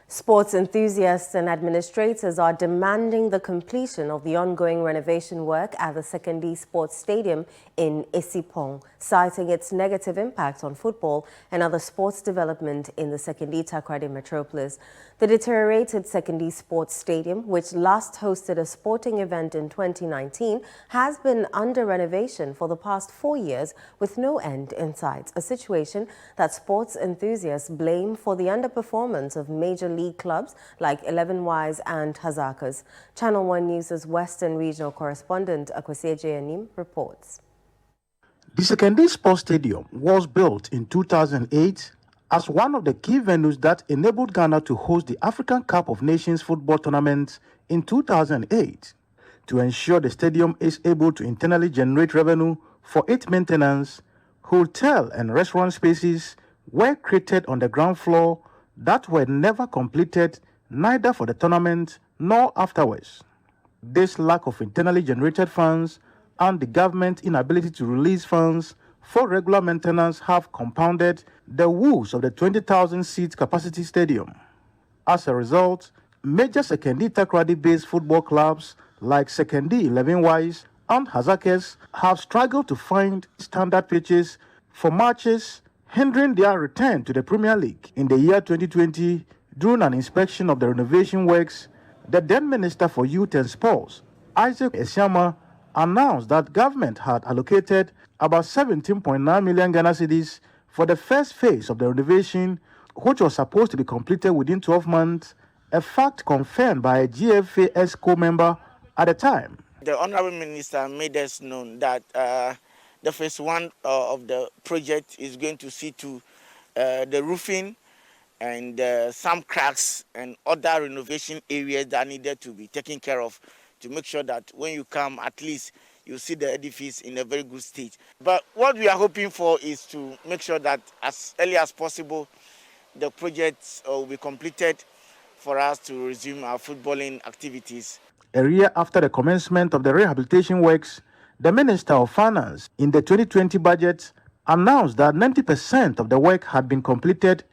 Sports enthusiasts and administrators are demanding the completion of the ongoing renovation work at the Sekondi Stadium in Essipon, citing its negative impact on football and other sports development in the Sekondi-Takoradi metropolis. The deteriorated Sekondi Stadium, which last hosted a sporting event in 2019, has been under renovation for the past 4 years with no end in sight, a situation that sports enthusiasts blame for the underperformance of major league clubs like 11Ys and Hazakas. Channel 1 News' Western Regional Correspondent Akwasi Agyei Annim reports. The Sekondi Stadium was built in 2008 as one of the key venues that enabled Ghana to host the African Cup of Nations football tournament in 2008. To ensure the stadium is able to internally generate revenue for its maintenance, hotel and restaurant spaces were created on the ground floor that were never completed, neither for the tournament nor afterwards. This lack of internally generated funds and the government's inability to release funds for regular maintenance have compounded the woes of the 20,000-seat capacity stadium. As a result, major Sekondi-Takoradi-based football clubs like Sekondi-11Ys and Hazakas have struggled to find standard pitches for matches, hindering their return to the Premier League. In the year 2020, during an inspection of the renovation works, the then Minister for Youth and Sports, Agyei, announced that government had allocated about 17.9 million Ghana cedis for the first phase of the renovation, which was supposed to be completed within 12 months, a fact confirmed by a GFA ESCO member at the time. The Honourable Minister made us known that the phase one of the project is going to see to the roofing and some cracks and other renovation areas that needed to be taken care of to make sure that when you come, at least you see the edifice in a very good state. But what we are hoping for is to make sure that as early as possible, the project will be completed for us to resume our footballing activities. A year after the commencement of the rehabilitation works, the Minister of Finance in the 2020 budget announced that 90% of the work had been completed,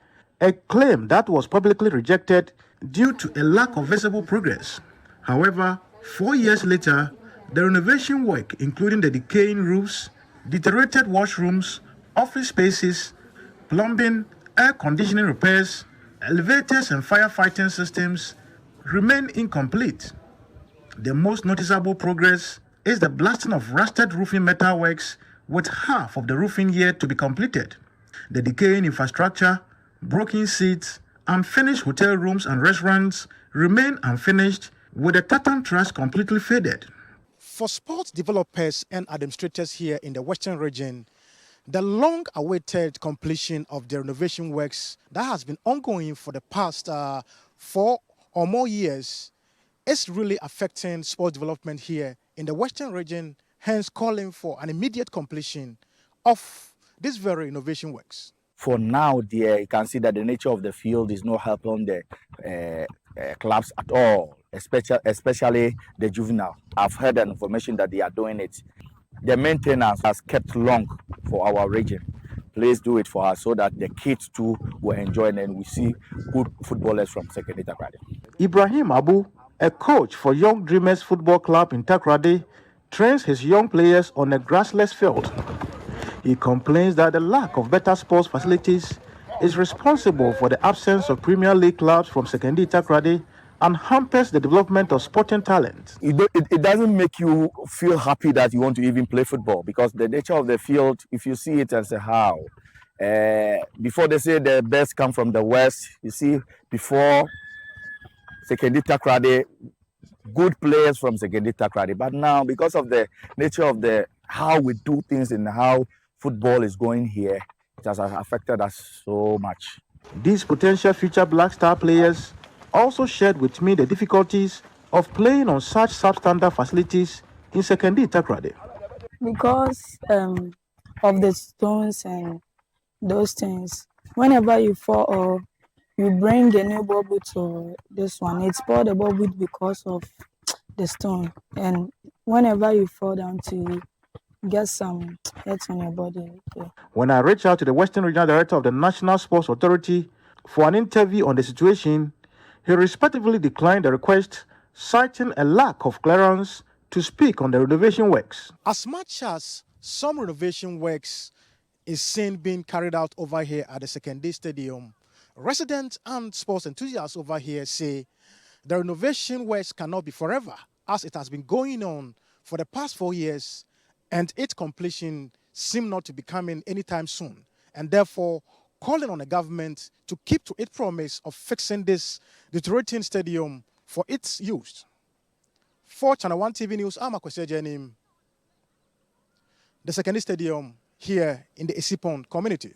a claim that was publicly rejected due to a lack of visible progress. However, 4 years later, the renovation work, including the decaying roofs, deteriorated washrooms, office spaces, plumbing, air conditioning repairs, elevators and firefighting systems, remain incomplete. The most noticeable progress is the blasting of rusted roofing metalworks, with half of the roofing yet to be completed. The decaying infrastructure, broken seats, unfinished hotel rooms and restaurants remain unfinished, with the tartan truss completely faded. For sports developers and administrators here in the Western region, the long-awaited completion of the renovation works that has been ongoing for the past 4 or more years is really affecting sports development here in the Western region, hence calling for an immediate completion of this very renovation works. For now, dear, you can see that the nature of the field is not helping the clubs at all, especially the juvenile. I've heard the information that they are doing it. The maintenance has kept long for our region. Please do it for us so that the kids too will enjoy it and we see good footballers from Sekondi-Takoradi. Ibrahim Abu, a coach for Young Dreamers Football Club in Takoradi, trains his young players on a grassless field. He complains that the lack of better sports facilities is responsible for the absence of Premier League clubs from Sekondi-Takoradi and hampers the development of sporting talent. It doesn't make you feel happy that you want to even play football, because the nature of the field, if you see it and say how, before they say the best come from the west, you see before Sekondi-Takoradi, good players from Sekondi-Takoradi, but now because of the nature of how we do things and how football is going here, it has affected us so much. These potential future Black Star players also shared with me the difficulties of playing on such substandard facilities in Sekondi-Takoradi. Because of the stones and those things, whenever you fall or you bring a new bubble to this one, it's poured the bubble because of the stone. And whenever you fall down to get some hurt on your body. Yeah. When I reached out to the Western Regional Director of the National Sports Authority for an interview on the situation, He respectively declined the request, citing a lack of clearance to speak on the renovation works. As much as some renovation works is seen being carried out over here at the Sekondi Stadium, residents and sports enthusiasts over here say the renovation works cannot be forever, as it has been going on for the past 4 years, and its completion seems not to be coming anytime soon, and therefore calling on the government to keep to its promise of fixing this deteriorating stadium for its use. For Channel 1 TV News, I'm Akwasi Annim. The Sekondi Stadium here in the Essipon community.